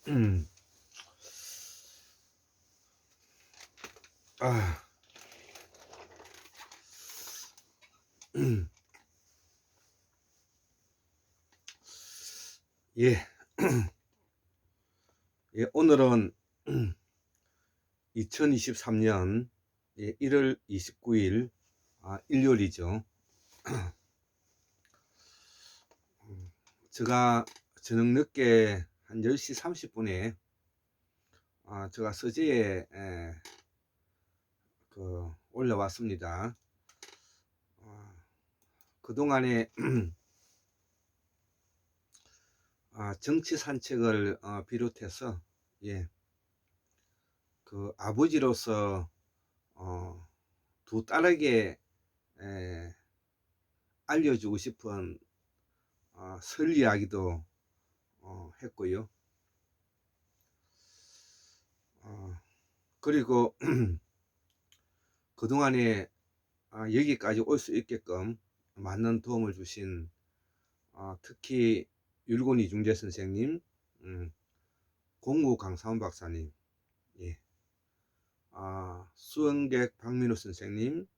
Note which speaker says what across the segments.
Speaker 1: 음. 아. 예. 예, 오늘은 2023년 1월 29일 일요일이죠. 제가 저녁 늦게 한 10시 30분에 제가 서재에 올라왔습니다. 그동안에 정치 산책을 비롯해서 예, 그 아버지로서 두 딸에게 알려주고 싶은 설 이야기도 했고요. 그리고 그동안에 여기까지 올 수 있게끔 많은 도움을 주신 특히 율곤 이중재 선생님, 공우 강사원 박사님, 예, 수원객 박민호 선생님,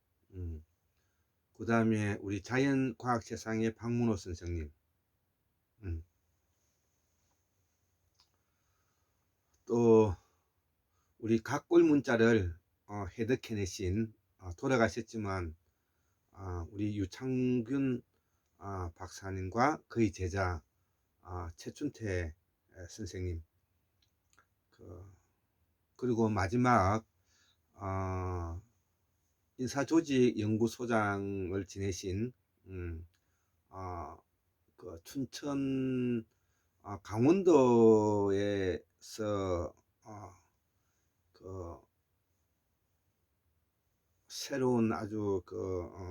Speaker 1: 그 다음에 우리 자연과학세상의 박문호 선생님, 또 우리 각골 문자를 해독해내신 돌아가셨지만 우리 유창균 박사님과 그의 제자 최춘태 선생님, 그리고 마지막 인사조직연구소장을 지내신 그 춘천 강원도에서 그 새로운 아주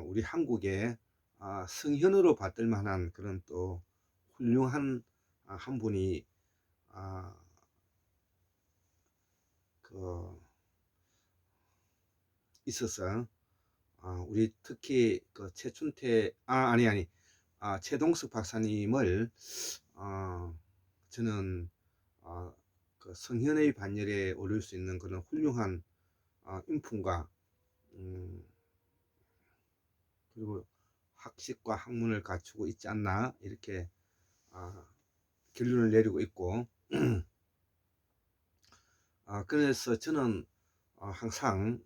Speaker 1: 우리 한국의 성현으로 받을 만한 그런 또 훌륭한 한 분이 있어서 우리 특히 그 최춘태 최동석 박사님을 저는 그 성현의 반열에 오를 수 있는 그런 훌륭한 인품과 그리고 학식과 학문을 갖추고 있지 않나 이렇게 결론을 내리고 있고 그래서 저는 항상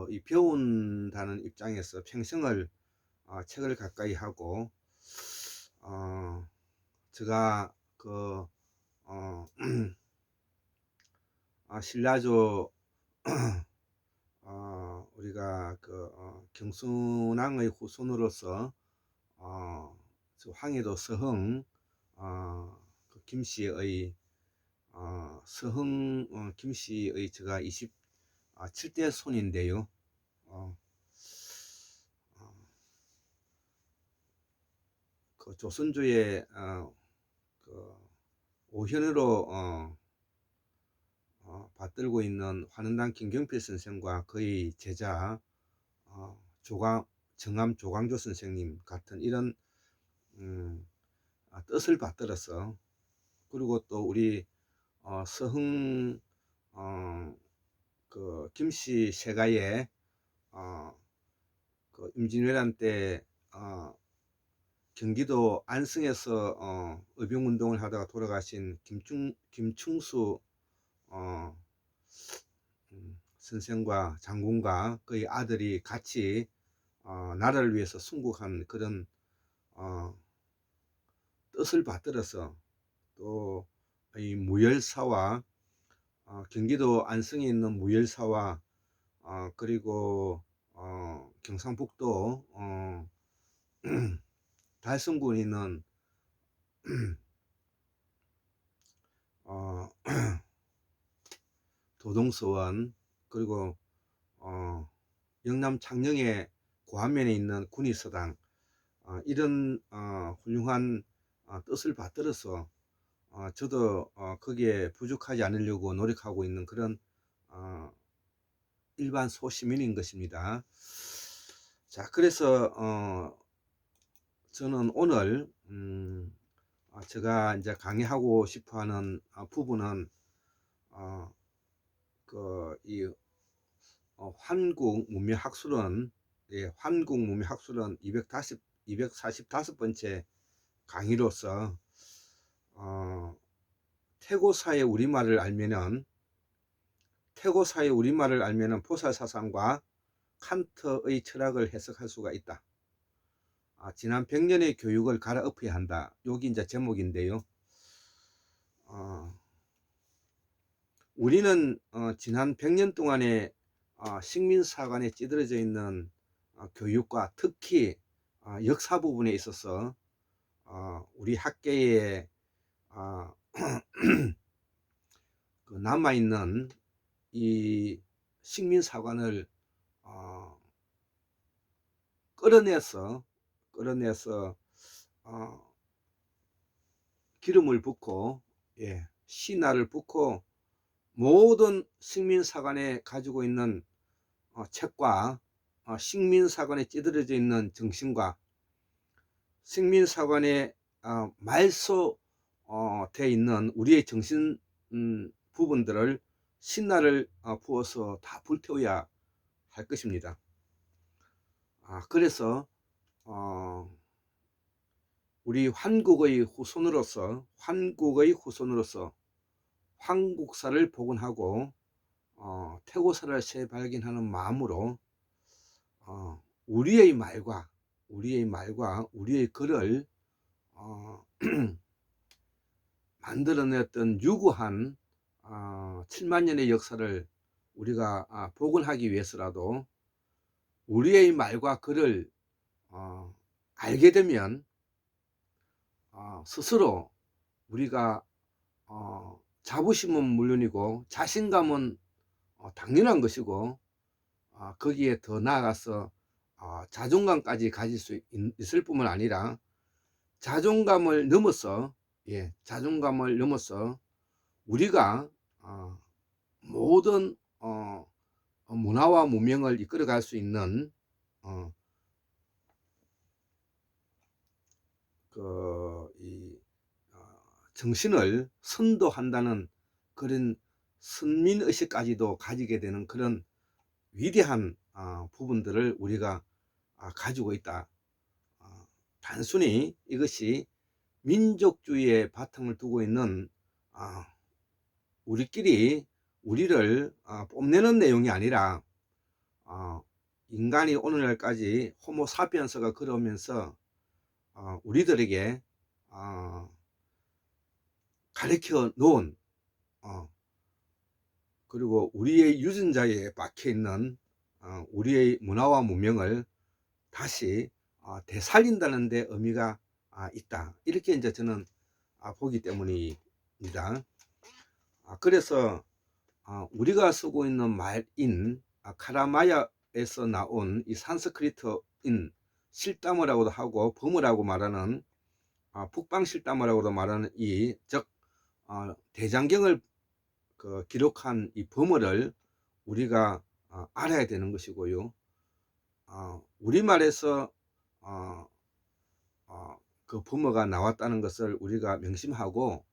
Speaker 1: 이 배운다는 입장에서 평생을 책을 가까이 하고 제가 신라조 우리가 경순왕의 후손으로서 황해도 서흥 김씨의 서흥 김씨의 제가 27대 손인데요. 그 조선조의 오현으로 받들고 있는 환은당 김경필 선생과 그의 제자 정암 조광조 선생님 같은 이런 뜻을 받들어서, 그리고 또 우리 서흥 김씨 세가의 임진왜란 때 경기도 안성에서 의병운동을 하다가 돌아가신 김충수 선생과 장군과 그의 아들이 같이 나라를 위해서 순국한 그런 뜻을 받들어서, 또 이 무열사와 경기도 안성에 있는 무열사와 그리고 경상북도 달성군에 있는 도동서원, 그리고 영남 창녕의 고안면에 있는 군의서당, 이런 훌륭한 뜻을 받들어서 저도 거기에 부족하지 않으려고 노력하고 있는 그런 일반 소시민인 것입니다. 자, 그래서 저는 오늘 제가 이제 강의하고 싶어하는 부분은 이 환국문명학술은, 예, 환국문명학술은 245번째 강의로서 어, 태고사의 우리말을 알면은 포살사상과 칸트의 철학을 해석할 수가 있다. 지난 100년의 교육을 갈아엎어야 한다. 여기 이제 제목인데요. 우리는 지난 100년 동안의 식민사관에 찌들어져 있는 교육과 특히 역사 부분에 있어서 우리 학계에 그 남아있는 이 식민사관을 끌어내서 기름을 붓고, 예, 신화를 붓고 모든 식민사관에 가지고 있는 책과 식민사관에 찌들어져 있는 정신과 식민사관에 말소 돼 있는 우리의 정신 부분들을 신화를 부어서 다 불태워야 할 것입니다. 그래서 우리 한국의 후손으로서 한국사를 복원하고 태고사를 재발견하는 마음으로 우리의 말과 우리의 글을 만들어냈던 유구한 7만 년의 역사를 우리가 복원하기 위해서라도 우리의 말과 글을 알게 되면 스스로 우리가 자부심은 물론이고 자신감은 당연한 것이고 거기에 더 나아가서 자존감까지 가질 수 있을 뿐만 아니라 자존감을 넘어서 우리가 모든 문화와 문명을 이끌어갈 수 있는 정신을 선도한다는 그런 선민의식까지도 가지게 되는 그런 위대한 부분들을 우리가 가지고 있다. 단순히 이것이 민족주의의 바탕을 두고 있는 우리를 뽐내는 내용이 아니라 인간이 오늘날까지 호모사피엔스가 걸어오면서 우리들에게 가르쳐 놓은 그리고 우리의 유전자에 박혀 있는 우리의 문화와 문명을 다시 되살린다는 데 의미가 있다. 이렇게 이제 저는 보기 때문입니다. 그래서 우리가 쓰고 있는 말인 카라마야에서 나온 이 산스크리트인 실담어라고도 하고 범어라고 말하는 북방실담어라고도 말하는 즉 대장경을 기록한 이 범어를 우리가 알아야 되는 것이고요. 우리말에서 그 범어가 나왔다는 것을 우리가 명심하고,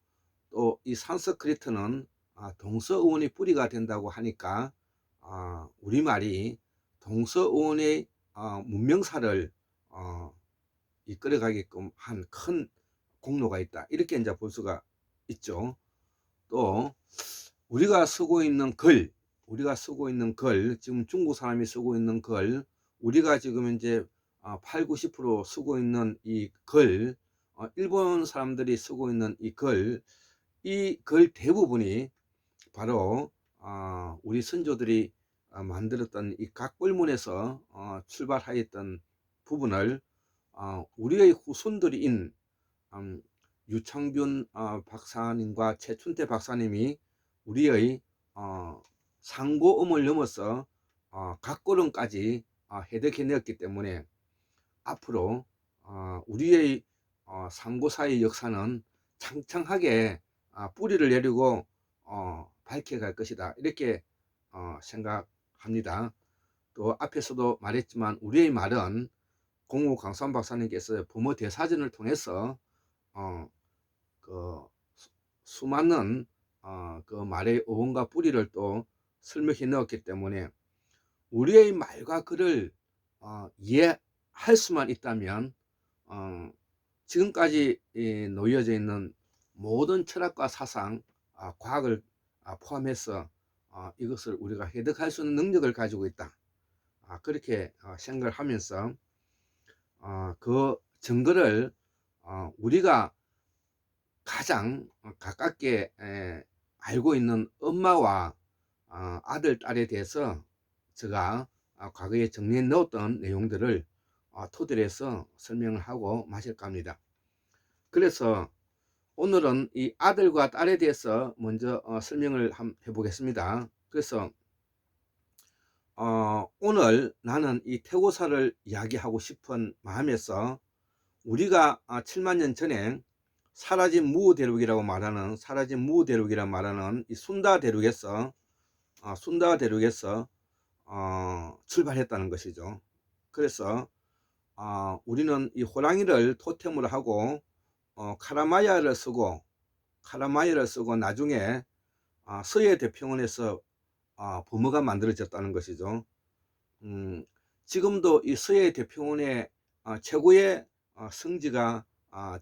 Speaker 1: 또 이 산스크리트는 동서어원의 뿌리가 된다고 하니까 우리말이 동서어원의 문명사를 이끌어가게끔 한 큰 공로가 있다. 이렇게 이제 볼 수가 있죠. 또 우리가 쓰고 있는 글, 지금 중국 사람이 쓰고 있는 글, 우리가 지금 이제 8, 90% 쓰고 있는 이 글, 일본 사람들이 쓰고 있는 이 글 대부분이 바로 우리 선조들이 만들었던 이 각벌문에서 출발하였던 부분을 우리의 후손들인 유창균 박사님과 최춘태 박사님이 우리의 상고음을 넘어서 각걸음까지 해석해내었기 때문에 앞으로 우리의 상고사의 역사는 창창하게 뿌리를 내리고 밝혀갈 것이다. 이렇게 생각합니다. 또 앞에서도 말했지만 우리의 말은 공우 강산 박사님께서 범어 대사전을 통해서 수많은 그 말의 어원과 뿌리를 또 설명해 넣었기 때문에 우리의 말과 글을 이해할 수만 있다면 지금까지 놓여져 있는 모든 철학과 사상, 과학을 포함해서 이것을 우리가 해석할 수 있는 능력을 가지고 있다. 그렇게 생각을 하면서 그 증거를 우리가 가장 가깝게 알고 있는 엄마와 아들, 딸에 대해서 제가 과거에 정리해 넣었던 내용들을 토대로 해서 설명을 하고 마실까 합니다. 그래서 오늘은 이 아들과 딸에 대해서 먼저 설명을 해보겠습니다. 그래서 오늘 나는 이 태고사를 이야기하고 싶은 마음에서 우리가 7만 년 전에 사라진 무대륙이라고 말하는 이 순다 대륙에서 출발했다는 것이죠. 그래서 우리는 이 호랑이를 토템으로 하고 카라마야를 쓰고 나중에 서해 대평원에서 범어가 만들어졌다는 것이죠. 지금도 이 서해 대평원의 최고의 성지가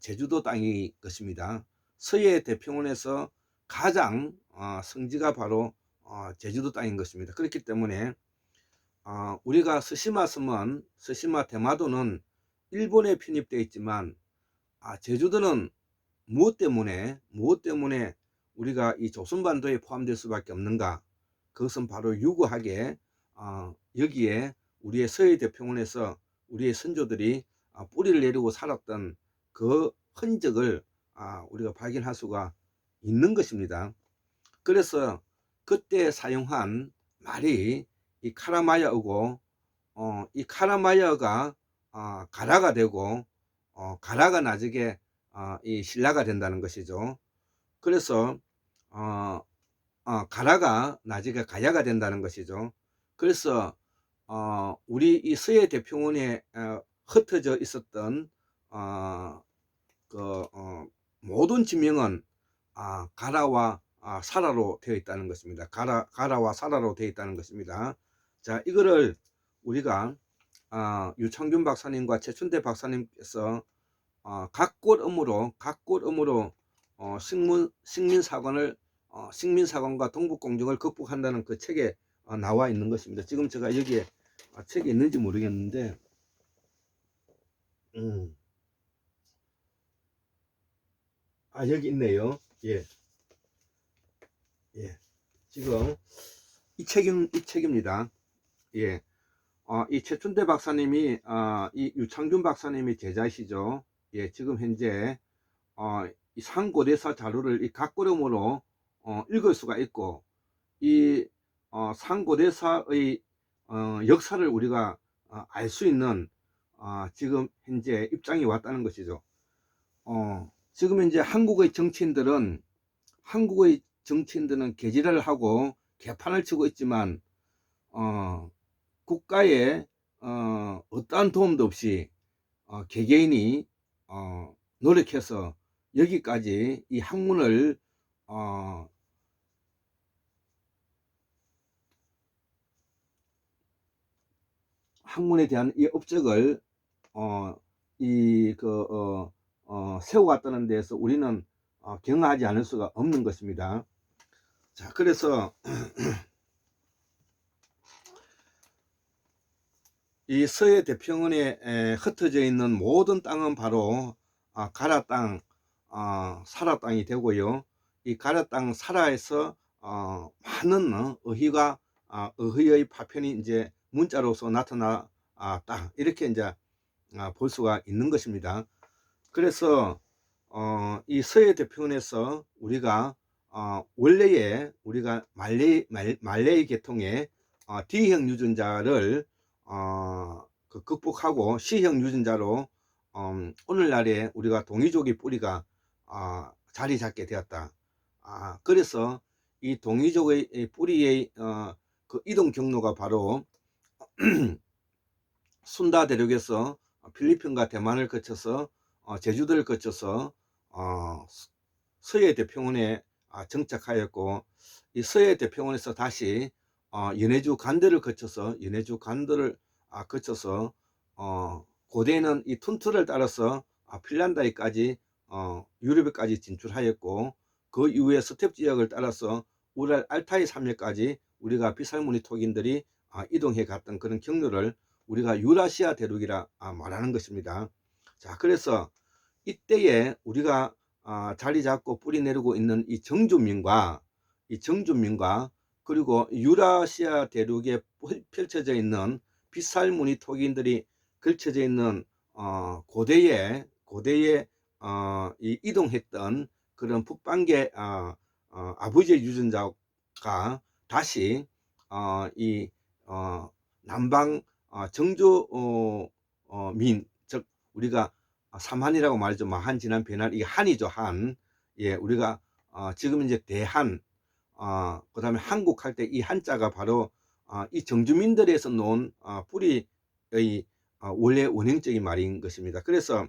Speaker 1: 제주도 땅이 것입니다. 서해 대평원에서 가장 성지가 바로 제주도 땅인 것입니다. 그렇기 때문에 우리가 스시마 섬은 스시마 대마도는 일본에 편입되어 있지만 제주도는 무엇 때문에 우리가 이 조선반도에 포함될 수밖에 없는가? 그것은 바로 유구하게 여기에 우리의 서해 대평원에서 우리의 선조들이 뿌리를 내리고 살았던 그 흔적을 우리가 발견할 수가 있는 것입니다. 그래서 그때 사용한 말이 이 카라마야어고 이 카라마야가 가라가 되고 가라가 나중에 이 신라가 된다는 것이죠. 그래서 가라가 나중에 가야가 된다는 것이죠. 그래서 우리 이 서해 대평원에 흩어져 있었던 모든 지명은 가라와 사라로 되어 있다는 것입니다. 가라와 사라로 되어 있다는 것입니다. 자, 이거를 우리가 유창균 박사님과 최춘대 박사님께서 각골음으로 식민사관과 동북공정을 극복한다는 그 책에 나와 있는 것입니다. 지금 제가 여기에 책이 있는지 모르겠는데 여기 있네요. 예. 지금 이 책입니다. 예. 이 최춘대 박사님이 이 유창균 박사님이 제자시죠. 예, 지금 현재 이 상고대사 자료를 이 각걸음으로 읽을 수가 있고 이 상고대사의 역사를 우리가 알 수 있는 지금 현재 입장이 왔다는 것이죠. 지금 현재 한국의 정치인들은 개지랄을 하고 개판을 치고 있지만 국가에 어떠한 도움도 없이 개개인이 노력해서 여기까지 이 학문을 학문에 대한 이 업적을 세워갔다는 데서 우리는 경하지 않을 수가 없는 것입니다. 자, 그래서 이 서해 대평원에 흩어져 있는 모든 땅은 바로 가라 땅, 사라 땅이 되고요. 이 가라 땅 사라에서 많은 어휘의 파편이 이제 문자로서 나타났다. 이렇게 이제 볼 수가 있는 것입니다. 그래서 이 서해 대평원에서 우리가 원래의 우리가 말레이 계통의 D형 유전자를 극복하고 C형 유전자로 오늘날에 우리가 동이족의 뿌리가 자리 잡게 되었다. 그래서 이 동이족의 뿌리의 그 이동 경로가 바로 순다 대륙에서 필리핀과 대만을 거쳐서 제주도를 거쳐서 서해 대평원에 정착하였고, 이 서해 대평원에서 다시 연해주 간도를 거쳐서 거쳐서 고대에는 이 툰트를 따라서 핀란드에까지 유럽에까지 진출하였고, 그 이후에 스텝 지역을 따라서 우랄 알타이 산맥까지 우리가 비살무늬 토기인들이 이동해 갔던 그런 경로를 우리가 유라시아 대륙이라 말하는 것입니다. 자, 그래서 이때에 우리가 자리 잡고 뿌리 내리고 있는 이 정주민과 그리고 유라시아 대륙에 펼쳐져 있는 빗살무늬 토기인들이 걸쳐져 있는 고대에 이동했던 그런 북방계 아버지의 유전자가 다시 이 남방 정주민, 즉 우리가 삼한이라고 말하죠. 한 지난 배날, 이게 한이죠. 한. 예, 우리가 지금 이제 대한, 그 다음에 한국 할 때 이 한자가 바로 이 정주민들에서 놓은 뿌리의 원래 원형적인 말인 것입니다. 그래서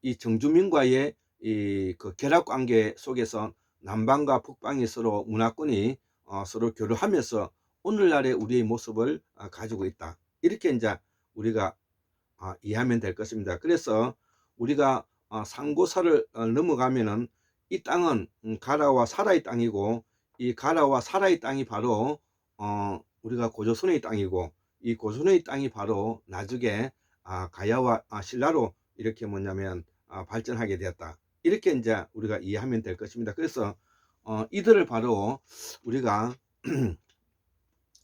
Speaker 1: 이 정주민과의 그 결합 관계 속에서 남방과 북방이 서로 문화권이 서로 교류하면서 오늘날의 우리의 모습을 가지고 있다. 이렇게 이제 우리가 이해하면 될 것입니다. 그래서 우리가 상고사를 넘어가면은 이 땅은 가라와 사라의 땅이고, 이 가라와 사라의 땅이 바로 우리가 고조선의 땅이고, 이 고조선의 땅이 바로 나중에 가야와 신라로 이렇게 뭐냐면 발전하게 되었다. 이렇게 이제 우리가 이해하면 될 것입니다. 그래서 이들을 바로 우리가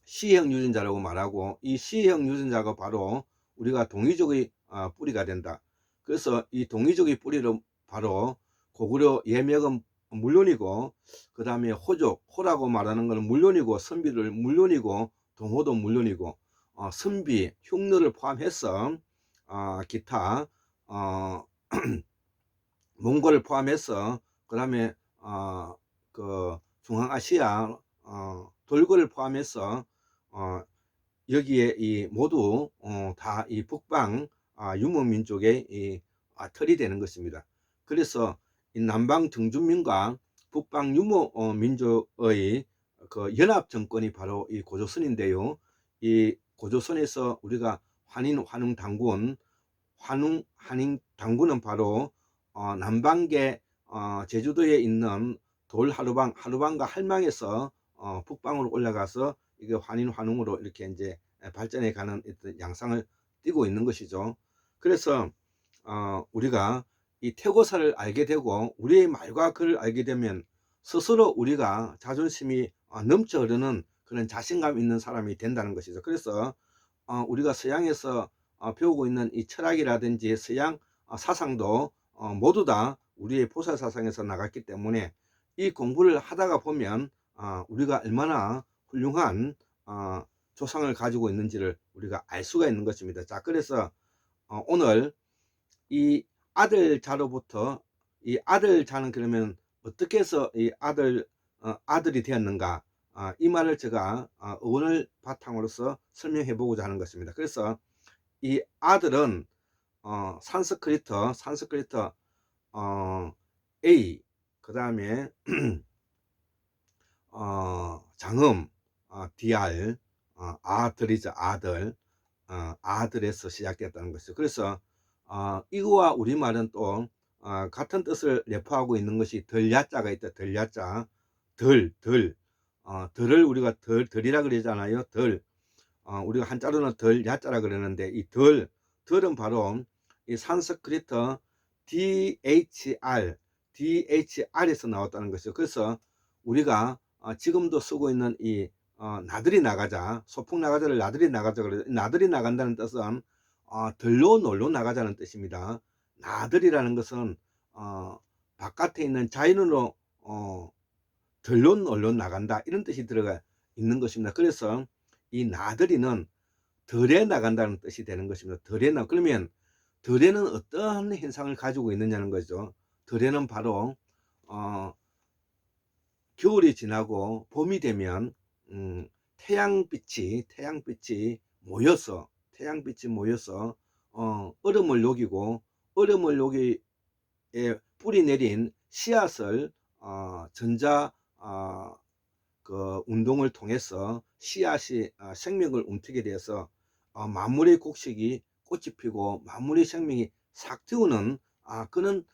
Speaker 1: 시형 유전자라고 말하고, 이 시형 유전자가 바로 우리가 동이족의 뿌리가 된다. 그래서 이 동이족의 뿌리로 바로 고구려 예명은 물론이고, 그 다음에 호라고 말하는 것은 물론이고, 선비를 물론이고, 동호도 물론이고, 선비, 흉노를 포함해서 기타 몽골을 포함해서, 그 다음에 그 중앙아시아 돌고를 포함해서 여기에 이 모두 다 이 북방 유목민족의 이 틀이 되는 것입니다. 그래서 이 남방 정주민과 북방 유목민족의 그 연합 정권이 바로 이 고조선인데요. 이 고조선에서 우리가 한인 당군은 바로 남방계 제주도에 있는 하루방과 할망에서 북방으로 올라가서 이게 환웅으로 이렇게 이제 발전해 가는 양상을 띠고 있는 것이죠. 그래서 우리가 이 태고사를 알게 되고, 우리의 말과 글을 알게 되면 스스로 우리가 자존심이 넘쳐 흐르는 그런 자신감 있는 사람이 된다는 것이죠. 그래서 우리가 서양에서 배우고 있는 이 철학이라든지 서양 사상도 모두 다 우리의 보살 사상에서 나갔기 때문에, 이 공부를 하다가 보면 우리가 얼마나 훌륭한 조상을 가지고 있는지를 우리가 알 수가 있는 것입니다. 자, 그래서 오늘 이 아들자로부터, 이 아들자는 그러면 어떻게 해서 이 아들이 되었는가, 이 말을 제가 어원을 바탕으로서 설명해 보고자 하는 것입니다. 그래서 이 아들은 산스크리트 A, 그 다음에 장음 DR, 아들이죠. 아들에서 시작됐다는 것이죠. 그래서 이거와 우리말은 또 같은 뜻을 내포하고 있는 것이 덜야자가 있다. 덜야자, 덜을 우리가 덜이라 그러잖아요. 우리가 한자로는 덜야자라 그러는데, 이 덜은 바로 이 산스크리트 DHR에서 나왔다는 것이죠. 그래서 우리가 지금도 쓰고 있는 이 나들이 나가자, 소풍 나가자를 나들이 나가자 그래요. 나들이 나간다는 뜻은 들로 놀러 나가자는 뜻입니다. 나들이라는 것은 바깥에 있는 자연으로 들로 놀러 나간다, 이런 뜻이 들어가 있는 것입니다. 그래서 이 나들이는 들에 나간다는 뜻이 되는 것입니다. 그러면 들에는 어떠한 현상을 가지고 있느냐는 거죠. 들에는 바로 겨울이 지나고 봄이 되면 태양빛이 모여서 얼음을 녹이고, 얼음을 녹이에 뿌리 내린 씨앗을 전자 그 운동을 통해서 씨앗이 생명을 움트게 돼서 만물의 곡식이 꽃이 피고 만물의 생명이 싹 틔우는 그런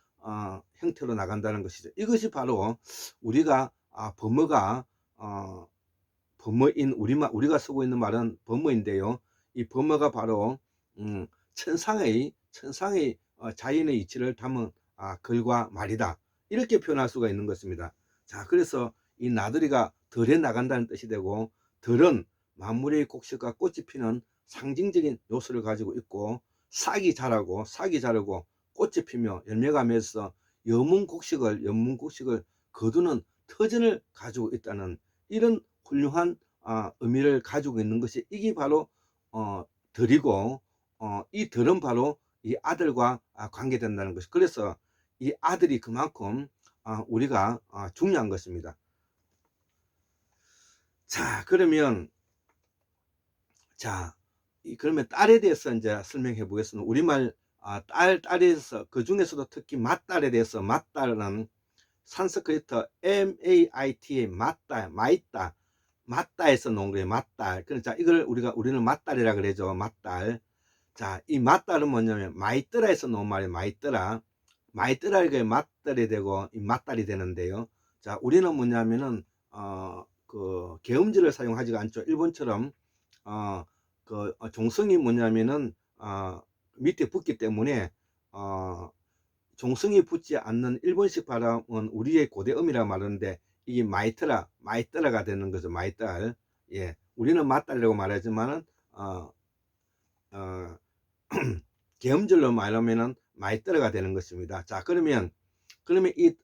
Speaker 1: 형태로 나간다는 것이죠. 이것이 바로 우리가 범어가 범어인 우리가 쓰고 있는 말은 범어인데요. 이 범어가 바로 천상의 자연의 이치를 담은 글과 말이다. 이렇게 표현할 수가 있는 것입니다. 자, 그래서 이 나들이가 덜에 나간다는 뜻이 되고, 덜은 만물의 곡식과 꽃이 피는 상징적인 요소를 가지고 있고, 싹이 자라고 꽃이 피며 열매가 맺어서 연문 곡식을 거두는 터전을 가지고 있다는 이런 훌륭한 의미를 가지고 있는 것이, 이게 바로 덜이고, 이 덜은 바로 이 아들과 관계된다는 것이, 그래서 이 아들이 그만큼 우리가 중요한 것입니다. 자, 그러면 그러면 딸에 대해서 이제 설명해 보겠습니다. 우리말 딸에서 그 중에서도 특히 맏딸에 대해서, 맏딸은 산스크리트 MAITA 맞다에서 놓은 거예요. 맞딸. 그러니까 이걸 우리는 맞딸이라 그러죠. 맞딸. 자, 이 맞딸은 뭐냐면 마이뜨라에서 놓은 말이에요. 마이뜨라 이게 맞딸이 되고 이 맞딸이 되는데요. 자, 우리는 뭐냐면은 그 개음절을 사용하지가 않죠. 일본처럼 그 종성이 뭐냐면은 밑에 붙기 때문에 종성이 붙지 않는 일본식 발음은 우리의 고대음이라 말하는데, 이게 마이뜨라가 되는 거죠. 마이딸. 예, 우리는 맞딸이라고 말하지만은 개음절로 말하면은 마이뜨라가 되는 것입니다. 자, 그러면 이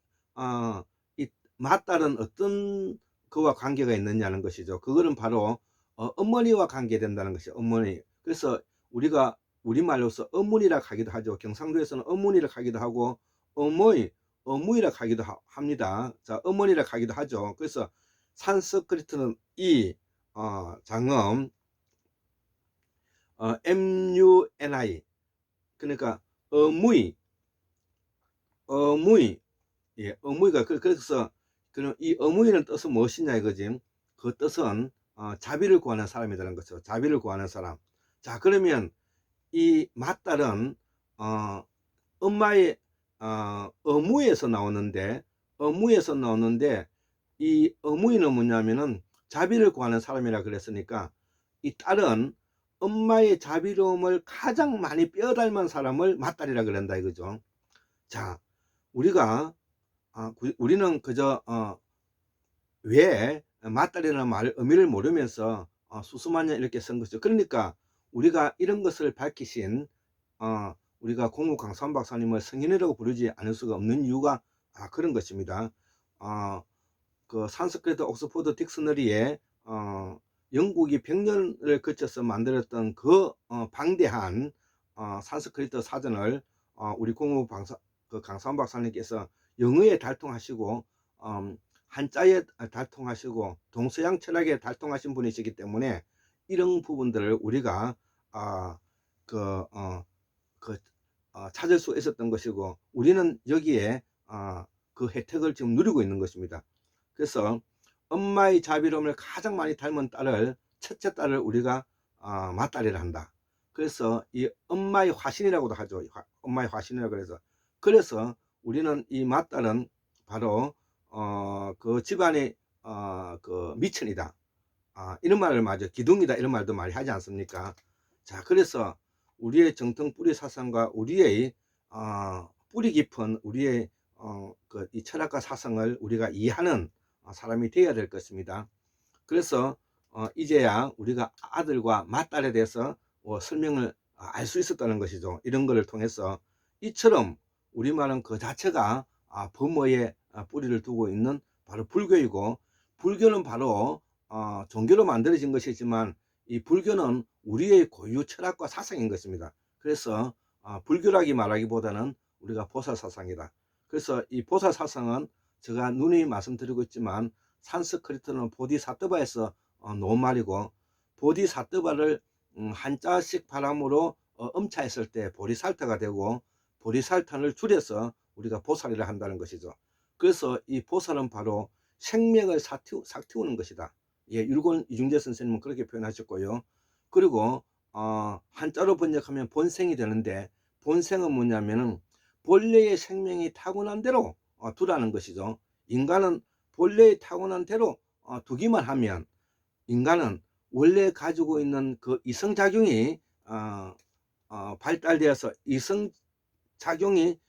Speaker 1: 맞딸은 어떤 그와 관계가 있느냐는 것이죠. 그거는 바로 어머니와 관계된다는 것이죠. 어머니. 그래서 우리가 우리말로서 어머니라 하기도 하죠. 경상도에서는 어머니라 하기도 하고 어머니라 하기도 합니다. 자, 어머니라 하기도 하죠. 그래서 산스크리트는 이 장음 MUNI, 그러니까 어무이, 예, 어무이가 그래서 이 어무이는 뜻은 무엇이냐 이거지. 그 뜻은 자비를 구하는 사람이라는 거죠. 자비를 구하는 사람. 자, 그러면 이 맏딸은 엄마의 어무에서 나오는데 이 어무이는 뭐냐면은 자비를 구하는 사람이라 그랬으니까, 이 딸은 엄마의 자비로움을 가장 많이 뼈닮은 사람을 맏딸이라 그런다 이거죠. 자, 우리는 그저 왜 맏딸이라는 말 의미를 모르면서 수수만 년 이렇게 쓴 것이죠. 그러니까 우리가 이런 것을 밝히신 우리가 공무 강사원 박사님을 성인이라고 부르지 않을 수가 없는 이유가 그런 것입니다. 그 산스크리트 옥스포드 딕스너리에 영국이 100년을 거쳐서 만들었던 그 방대한 산스크리트 사전을 우리 공무 강사원 박사님께서 영어에 달통하시고 한자에 달통하시고 동서양 철학에 달통하신 분이시기 때문에 이런 부분들을 우리가 찾을 수 있었던 것이고, 우리는 여기에 그 혜택을 지금 누리고 있는 것입니다. 그래서 엄마의 자비로움을 가장 많이 닮은 딸을, 첫째 딸을 우리가 맏딸이라 한다. 그래서 이 엄마의 화신이라고도 하죠. 엄마의 화신이라고 그래서 우리는 이 맏딸은 바로 그 집안의 그 미천이다. 이런 말을 맞아, 기둥이다, 이런 말도 많이 하지 않습니까? 자, 그래서 우리의 정통 뿌리 사상과 우리의 뿌리 깊은 우리의 이 철학과 사상을 우리가 이해하는 사람이 되어야 될 것입니다. 그래서 이제야 우리가 아들과 맏딸에 대해서 설명을 알 수 있었다는 것이죠. 이런 것을 통해서 이처럼 우리말은 그 자체가 범어의 뿌리를 두고 있는 바로 불교이고, 불교는 바로 종교로 만들어진 것이지만 이 불교는 우리의 고유 철학과 사상인 것입니다. 그래서 불교라기 말하기보다는 우리가 보살사상이다. 그래서 이 보살사상은 제가 누누이 말씀드리고 있지만 산스크리트는 보디사트바에서 놓은 말이고, 보디사트바를 한자식 발음으로 엄차했을 때 보리살타가 되고, 보리살탄을 줄여서 우리가 보살이라 한다는 것이죠. 그래서 이 보살은 바로 생명을 삭틔우는 것이다. 예, 율곤 이중재 선생님은 그렇게 표현하셨고요. 그리고 한자로 번역하면 본생이 되는데, 본생은 뭐냐면은 본래의 생명이 타고난 대로 두라는 것이죠. 인간은 본래의 타고난 대로 두기만 하면, 인간은 원래 가지고 있는 그 이성작용이 발달되어서, 이성작용이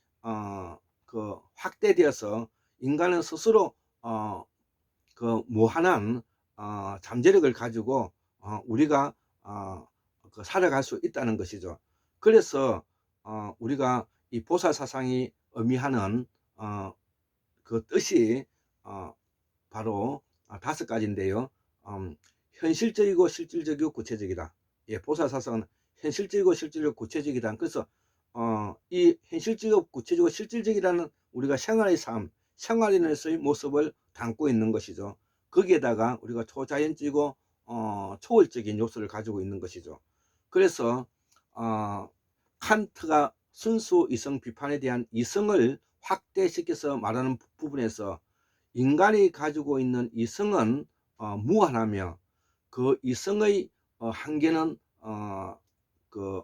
Speaker 1: 그 확대되어서 인간은 스스로 그 무한한 잠재력을 가지고 우리가 그 살아갈 수 있다는 것이죠. 그래서 우리가 이 보살사상이 의미하는 그 뜻이 바로 5가지인데요. 현실적이고 실질적이고 구체적이다. 예, 보살사상은 현실적이고 실질적이고 구체적이다. 그래서 이 현실적이고 구체적이고 실질적이라는 우리가 생활의 삶, 생활인에서의 모습을 담고 있는 것이죠. 거기에다가 우리가 초자연적이고 초월적인 요소를 가지고 있는 것이죠. 그래서 칸트가 순수 이성 비판에 대한 이성을 확대시켜서 말하는 부분에서, 인간이 가지고 있는 이성은 무한하며 그 이성의 한계는 그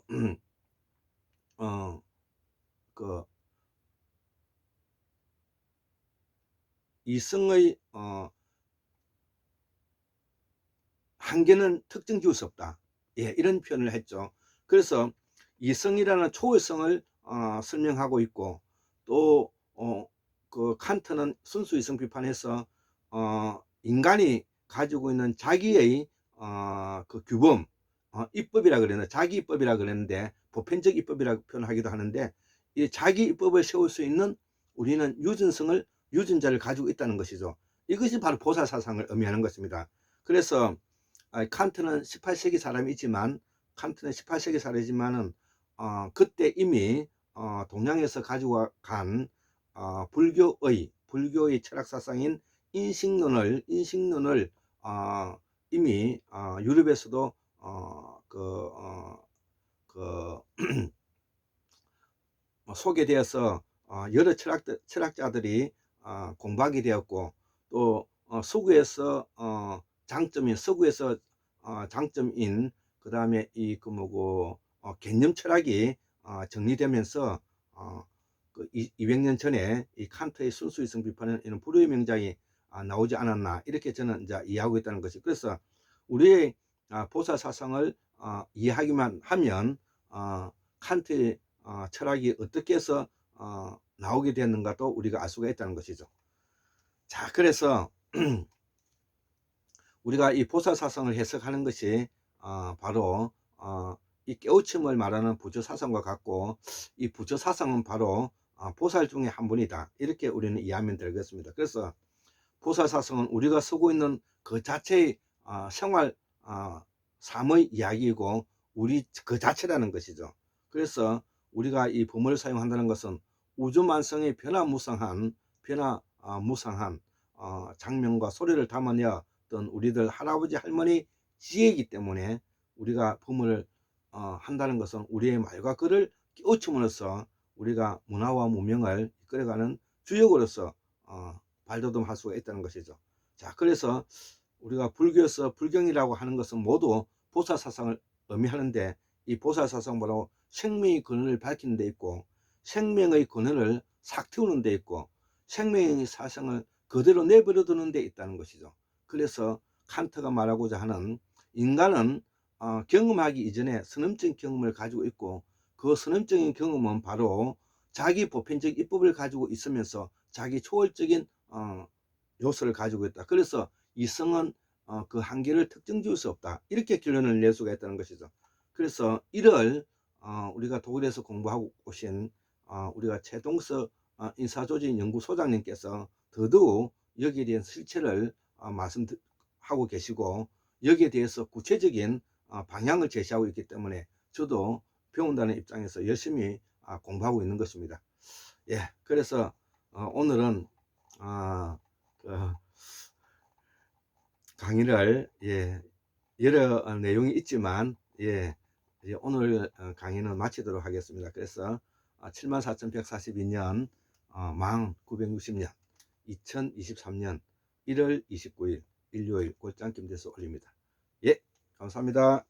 Speaker 1: 이성의 한계는 특정 지을 수 없다. 예, 이런 표현을 했죠. 그래서 이성이라는 초월성을 설명하고 있고, 또 그 칸트는 순수 이성 비판에서 인간이 가지고 있는 자기의 그 규범, 입법이라 그랬는데, 자기 입법이라 그랬는데 보편적 입법이라고 표현하기도 하는데, 이 자기 입법을 세울 수 있는 우리는 유전자를 가지고 있다는 것이죠. 이것이 바로 보살 사상을 의미하는 것입니다. 그래서 칸트는 18세기 사람이지만, 그때 이미 동양에서 가지고 간 불교의 철학 사상인 인식론을 이미 유럽에서도 소개되어서 여러 철학자들이 공부하게 되었고, 또 서구에서 장점인 그 다음에 이 그 뭐고 개념 철학이 정리되면서 그 200년 전에 이 칸트의 순수 이성 비판은 이런 불후의 명작이 나오지 않았나, 이렇게 저는 이제 이해하고 있다는 것이. 그래서 우리의 보살 사상을 이해하기만 하면 칸트의 철학이 어떻게 해서 나오게 됐는가도 우리가 알 수가 있다는 것이죠. 자, 그래서 우리가 이 보살 사상을 해석하는 것이 바로 이 깨우침을 말하는 부처 사상과 같고, 이 부처 사상은 바로 보살 중에 한 분이다, 이렇게 우리는 이해하면 되겠습니다. 그래서 보살 사상은 우리가 쓰고 있는 그 자체의 생활 삶의 이야기이고, 우리 그 자체라는 것이죠. 그래서 우리가 이 법문을 사용한다는 것은 우주만성의 변화무쌍한 장면과 소리를 담아내었던 우리들 할아버지 할머니 지혜이기 때문에, 우리가 법문을 한다는 것은 우리의 말과 글을 끼우침으로써 우리가 문화와 문명을 이끌어가는 주역으로서 발돋움할 수가 있다는 것이죠. 자, 그래서 우리가 불교에서 불경이라고 하는 것은 모두 보살사상을 의미하는데, 이 보살사상 바로 생명의 근원을 밝히는 데 있고, 생명의 근원을 삭틔우는 데 있고, 생명의 사상을 그대로 내버려 두는 데 있다는 것이죠. 그래서 칸트가 말하고자 하는, 인간은 경험하기 이전에 선험적 경험을 가지고 있고, 그 선험적인 경험은 바로 자기 보편적 입법을 가지고 있으면서 자기 초월적인 요소를 가지고 있다. 그래서 이성은 그 한계를 특정 지을 수 없다, 이렇게 결론을 낼 수가 있다는 것이죠. 그래서 이를 우리가 독일에서 공부하고 오신 우리가 최동석 인사조직 연구소장님께서 더더욱 여기에 대한 실체를 말씀하고 계시고, 여기에 대해서 구체적인 방향을 제시하고 있기 때문에 저도 배운다는 입장에서 열심히 공부하고 있는 것입니다. 예, 그래서 오늘은 강의를 여러 내용이 있지만 이제 오늘 강의는 마치도록 하겠습니다. 그래서 74,142년 망 960년 2023년 1월 29일 일요일 꼴짱김 돼서 올립니다. 예, 감사합니다.